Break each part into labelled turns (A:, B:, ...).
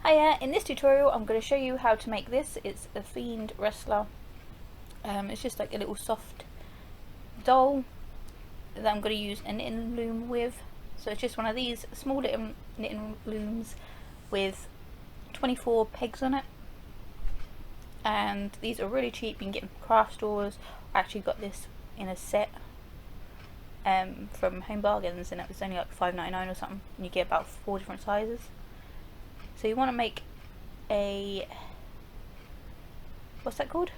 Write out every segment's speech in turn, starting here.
A: Hiya, in this tutorial I'm going to show you how to make this. It's a Fiend wrestler. It's just like a little soft doll that I'm going to use a knitting loom with. So it's just one of these small little knitting looms with 24 pegs on it. And these are really cheap, you can get them from craft stores. I actually got this in a set from Home Bargains, and it was only like $5.99 or something, and you get about 4 different sizes. So you want to make a, what's that called?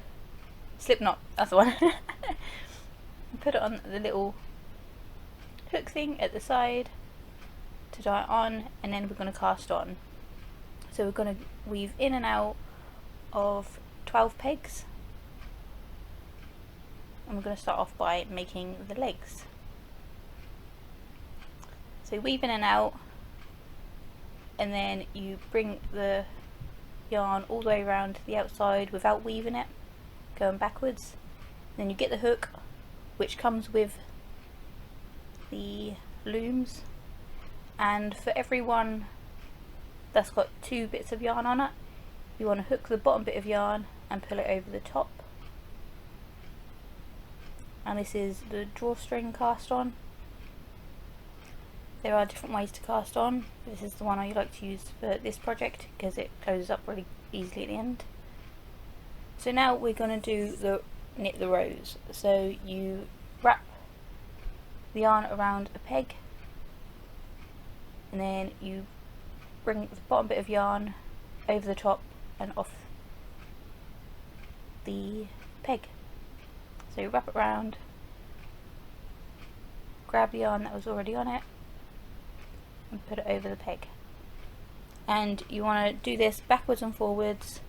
A: Slip knot, that's the one. Put it on the little hook thing at the side to tie it on, and then we're going to cast on. So we're going to weave in and out of 12 pegs, and we're going to start off by making the legs. So you weave in and out, and then you bring the yarn all the way around the outside without weaving it, going backwards. Then you get the hook, which comes with the looms, and for every one that's got 2 bits of yarn on it, you want to hook the bottom bit of yarn and pull it over the top. And this is the drawstring cast on. There are different ways to cast on. This is the one I like to use for this project because it closes up really easily at the end. So now we're going to knit the rows. So you wrap the yarn around a peg, and then you bring the bottom bit of yarn over the top and off the peg. So you wrap it around, grab the yarn that was already on it, and put it over the peg. And you want to do this backwards and forwards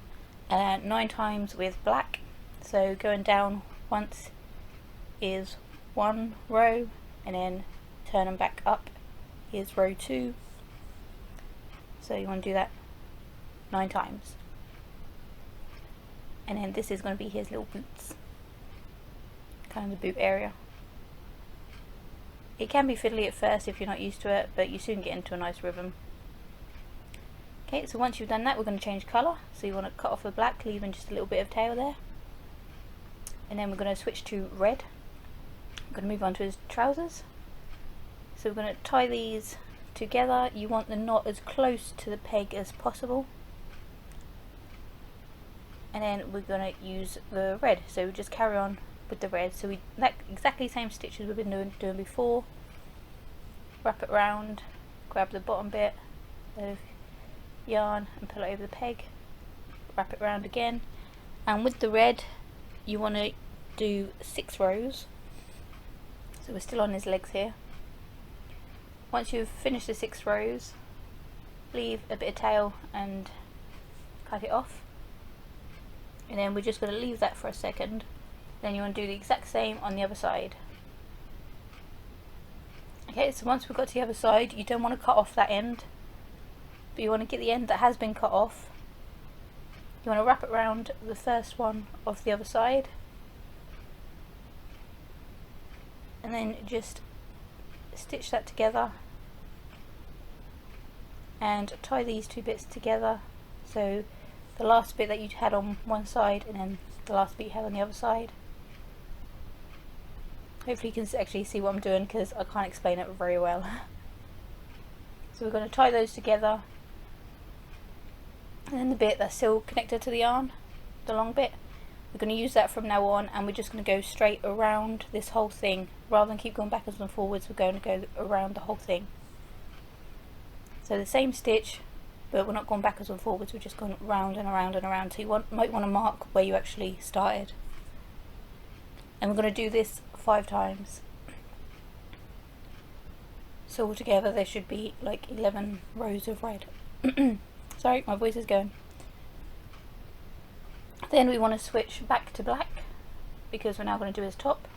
A: 9 times with black. So going down once is 1 row, and then turn them back up is row 2. So you want to do that 9 times. And then this is going to be his little boots, kind of the boot area. It can be fiddly at first if you're not used to it, but you soon get into a nice rhythm. Okay, so once you've done that, we're going to change colour. So you want to cut off the black, leaving just a little bit of tail there. And then we're going to switch to red. I'm going to move on to his trousers. So we're going to tie these together. You want the knot as close to the peg as possible. And then we're going to use the red. So we just carry on with the red. So that exactly same stitches we've been doing before. Wrap it round, grab the bottom bit of yarn and pull it over the peg, wrap it round again, and with the red you want to do 6 rows. So we're still on his legs here. Once you've finished the 6 rows, leave a bit of tail and cut it off, and then we're just going to leave that for a second. Then you want to do the exact same on the other side. Okay, so once we've got to the other side, you don't want to cut off that end, but you want to get the end that has been cut off. You want to wrap it around the first one of the other side, and then just stitch that together and tie these 2 bits together. So the last bit that you had on one side, and then the last bit you had on the other side. Hopefully you can actually see what I'm doing, because I can't explain it very well. So we're going to tie those together, and then the bit that's still connected to the yarn, the long bit, we're going to use that from now on, and we're just going to go straight around this whole thing. Rather than keep going backwards and forwards, we're going to go around the whole thing. So the same stitch, but we're not going backwards and forwards, we're just going round and around and around. So you might want to mark where you actually started. And we're going to do this 5 times. So altogether there should be like 11 rows of red. Sorry, my voice is going. Then we want to switch back to black, because we're now going to do his top.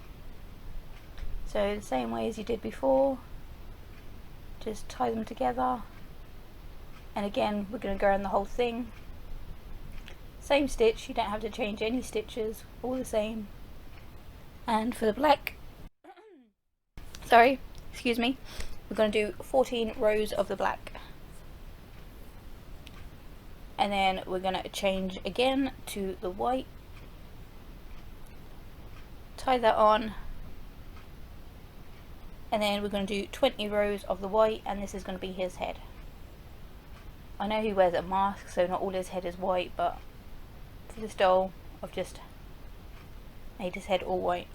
A: So the same way as you did before, just tie them together, and again we're going to go around the whole thing. Same stitch, you don't have to change any stitches, all the same. And for the black, sorry, excuse me, we're going to do 14 rows of the black. and then we're going to change again to the white, tie that on, and then we're going to do 20 rows of the white, and this is going to be his head. I know he wears a mask, so not all his head is white, but for this doll I've just made his head all white.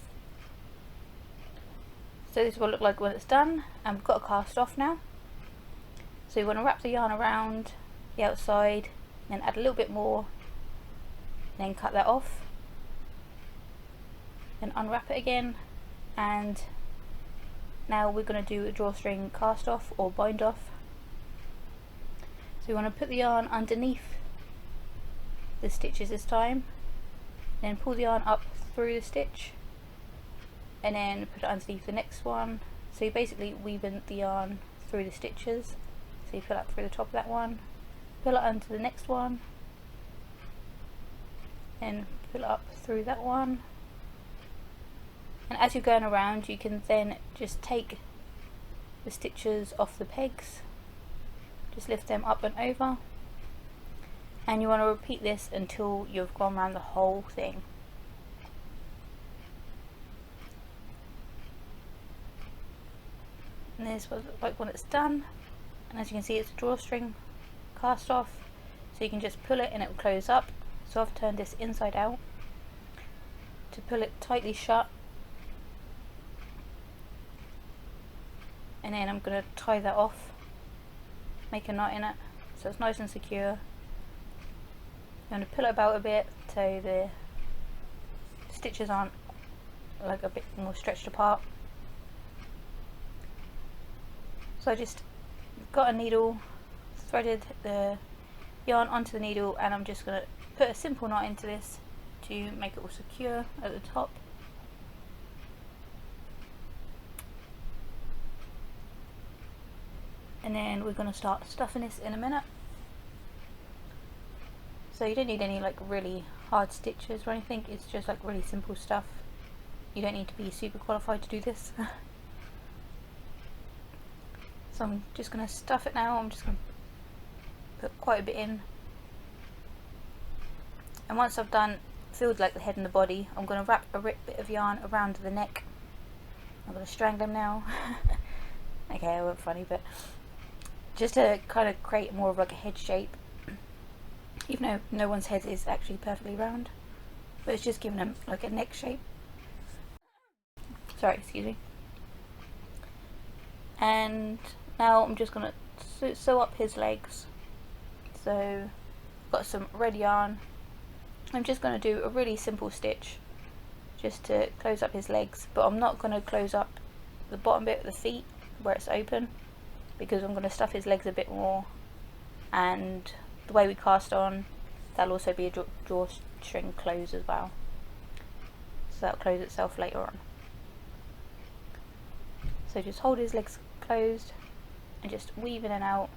A: So this is what it looks like when it's done, and we've got a cast off now. So you want to wrap the yarn around the outside, then add a little bit more, then cut that off, then unwrap it again, and now we're going to do a drawstring cast off or bind off. So we want to put the yarn underneath the stitches this time, then pull the yarn up through the stitch, and then put it underneath the next one. So you basically weaving the yarn through the stitches. So you pull up through the top of that one, pull it under the next one, and pull it up through that one. And as you're going around, you can then just take the stitches off the pegs, just lift them up and over, and you want to repeat this until you've gone around the whole thing. And this is what it looks like when it's done, and as you can see, it's a drawstring cast off, so you can just pull it and it will close up. So I've turned this inside out to pull it tightly shut, and then I'm going to tie that off, make a knot in it so it's nice and secure. I'm going to pull it about a bit so the stitches aren't like a bit more stretched apart. So I just got a needle, threaded the yarn onto the needle, and I'm just going to put a simple knot into this to make it all secure at the top. And then we're going to start stuffing this in a minute. So you don't need any like really hard stitches or anything, it's just like really simple stuff. You don't need to be super qualified to do this. So I'm just going to stuff it now. I'm just going to put quite a bit in, and once I've filled like the head and the body, I'm going to wrap a bit of yarn around the neck. I'm going to strangle him now. Okay, I wasn't funny, but just to kind of create more of like a head shape, even though no one's head is actually perfectly round, but it's just giving him like a neck shape. Sorry, excuse me. And now I'm just going to sew up his legs. So I've got some red yarn. I'm just going to do a really simple stitch just to close up his legs, but I'm not going to close up the bottom bit of the feet where it's open, because I'm going to stuff his legs a bit more, and the way we cast on, that'll also be a drawstring close as well, so that'll close itself later on. So just hold his legs closed and just weave in and out,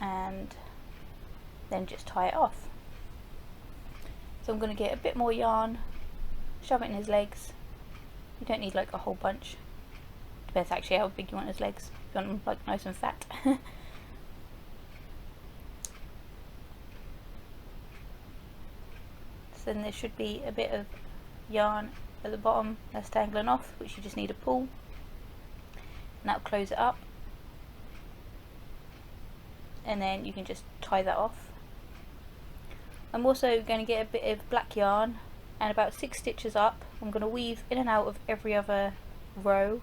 A: and then just tie it off. So I'm going to get a bit more yarn, shove it in his legs. You don't need like a whole bunch, depends actually how big you want his legs. If you want them like nice and fat. So then there should be a bit of yarn at the bottom that's dangling off, which you just need to pull, and that'll close it up, and then you can just tie that off. I'm also going to get a bit of black yarn, and about 6 stitches up I'm going to weave in and out of every other row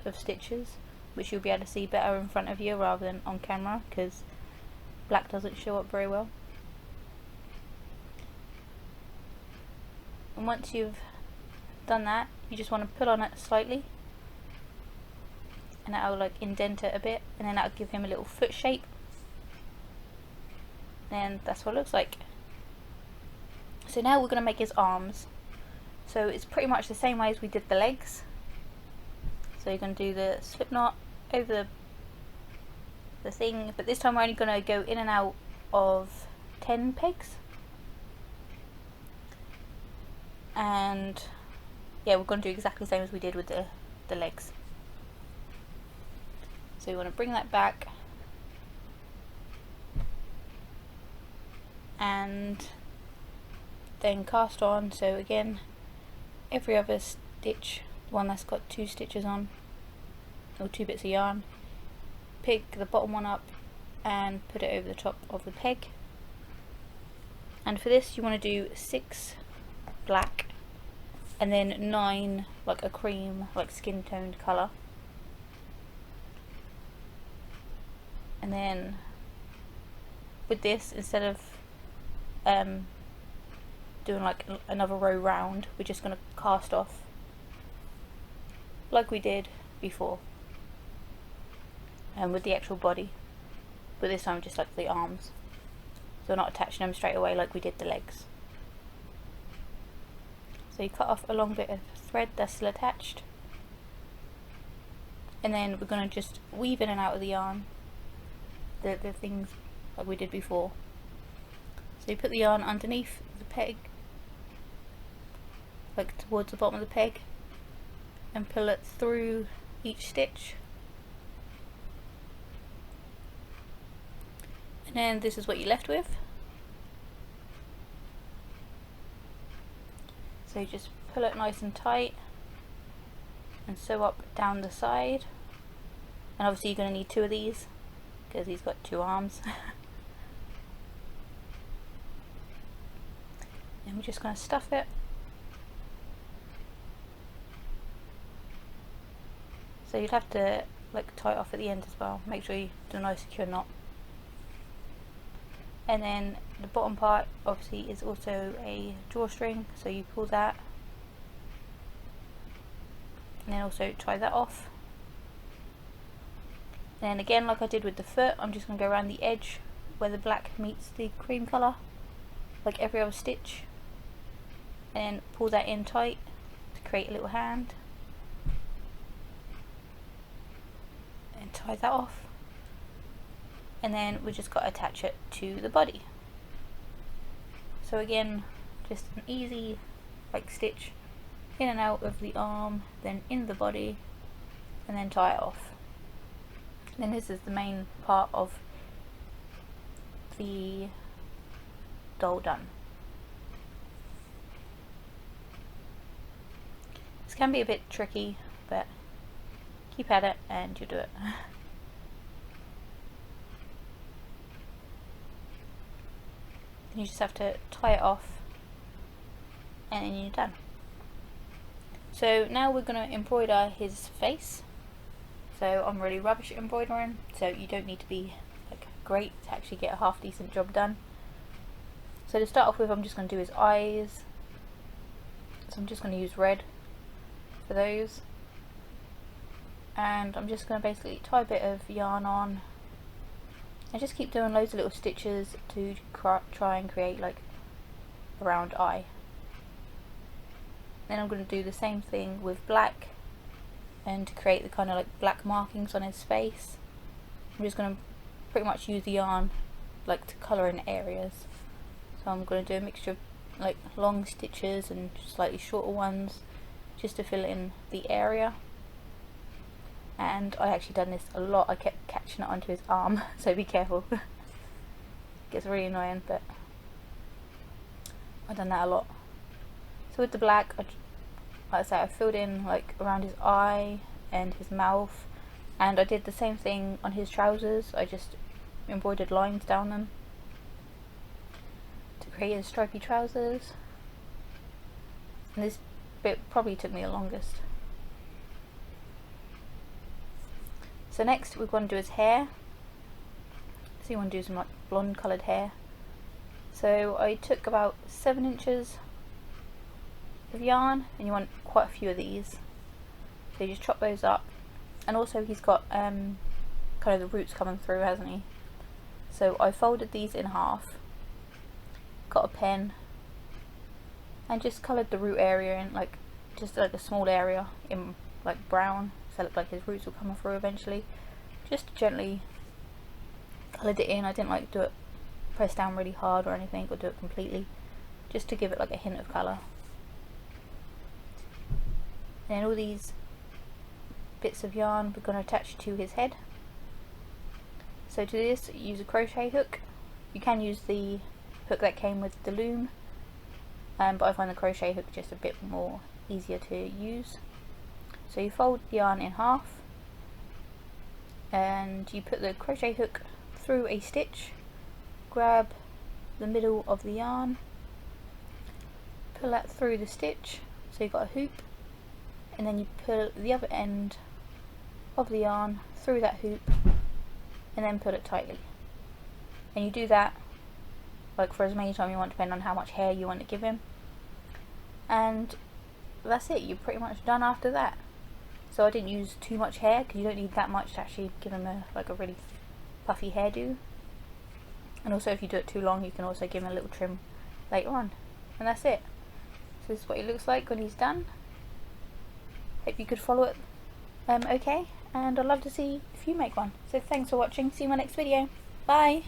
A: of stitches, which you'll be able to see better in front of you rather than on camera, because black doesn't show up very well. And once you've done that, you just want to pull on it slightly, and that'll like indent it a bit, and then that'll give him a little foot shape, and that's what it looks like. So now we're going to make his arms. So it's pretty much the same way as we did the legs. So you're going to do the slip knot over the thing, but this time we're only going to go in and out of 10 pegs. And yeah, we're going to do exactly the same as we did with the legs. So you want to bring that back and then cast on. So again, every other stitch, the one that's got 2 stitches on, or 2 bits of yarn, pick the bottom one up and put it over the top of the peg. And for this you want to do 6 black and then 9 like a cream, like skin toned colour. And then with this, instead of doing like another row round, we're just going to cast off like we did before, and with the actual body, but this time just like the arms, so we're not attaching them straight away like we did the legs. So you cut off a long bit of thread that's still attached, and then we're going to just weave in and out of the yarn the things like we did before. So you put the yarn underneath the peg, like towards the bottom of the peg, and pull it through each stitch, and then this is what you're left with. So you just pull it nice and tight and sew up down the side, and obviously you're going to need 2 of these because he's got 2 arms. And we're just going to stuff it. So you'd have to like tie it off at the end as well. Make sure you do a nice secure knot. And then the bottom part obviously is also a drawstring, so you pull that and then also tie that off. And then again, like I did with the foot, I'm just going to go around the edge where the black meets the cream colour, like every other stitch, and pull that in tight to create a little hand, and tie that off. And then we just got to attach it to the body. So again, just an easy like stitch in and out of the arm, then in the body, and then tie it off. Then this is the main part of the doll done. This can be a bit tricky, but keep at it and you'll do it. You just have to tie it off and then you're done. So now we're going to embroider his face. So I'm really rubbish at embroidering, so you don't need to be like great to actually get a half decent job done. So to start off with, I'm just going to do his eyes. So I'm just going to use red for those, and I'm just going to basically tie a bit of yarn on and just keep doing loads of little stitches to try and create like a round eye. Then I'm going to do the same thing with black, and to create the kind of like black markings on his face, I'm just going to pretty much use the yarn like to colour in areas. So I'm going to do a mixture of like long stitches and slightly shorter ones just to fill in the area. And I actually done this a lot. I kept catching it onto his arm, so be careful. It gets really annoying, but I've done that a lot. So with the black, like I say, I filled in like around his eye and his mouth, and I did the same thing on his trousers. I just embroidered lines down them to create his stripy trousers, and this bit probably took me the longest. So next we're going to do his hair. So you want to do some like blonde coloured hair. So I took about 7 inches of yarn, and you want quite a few of these. So you just chop those up, and also he's got kind of the roots coming through, hasn't he? So I folded these in half, got a pen, and just coloured the root area in like just like a small area in like brown, so it looked like his roots will come through eventually. Just gently coloured it in. I didn't like do it press down really hard or anything, or do it completely, just to give it like a hint of colour. And all these bits of yarn we're going to attach to his head. So to this, use a crochet hook. You can use the hook that came with the loom, but I find the crochet hook just a bit more easier to use. So you fold the yarn in half and you put the crochet hook through a stitch, grab the middle of the yarn, pull that through the stitch so you've got a hoop, and then you pull the other end of the yarn through that hoop and then pull it tightly. And you do that like for as many times you want, depending on how much hair you want to give him, and that's it. You're pretty much done after that. So I didn't use too much hair because you don't need that much to actually give him a really puffy hairdo. And also if you do it too long, you can also give him a little trim later on. And that's it. So this is what he looks like when he's done. Hope you could follow it okay, and I'd love to see if you make one. So thanks for watching, see you in my next video. Bye!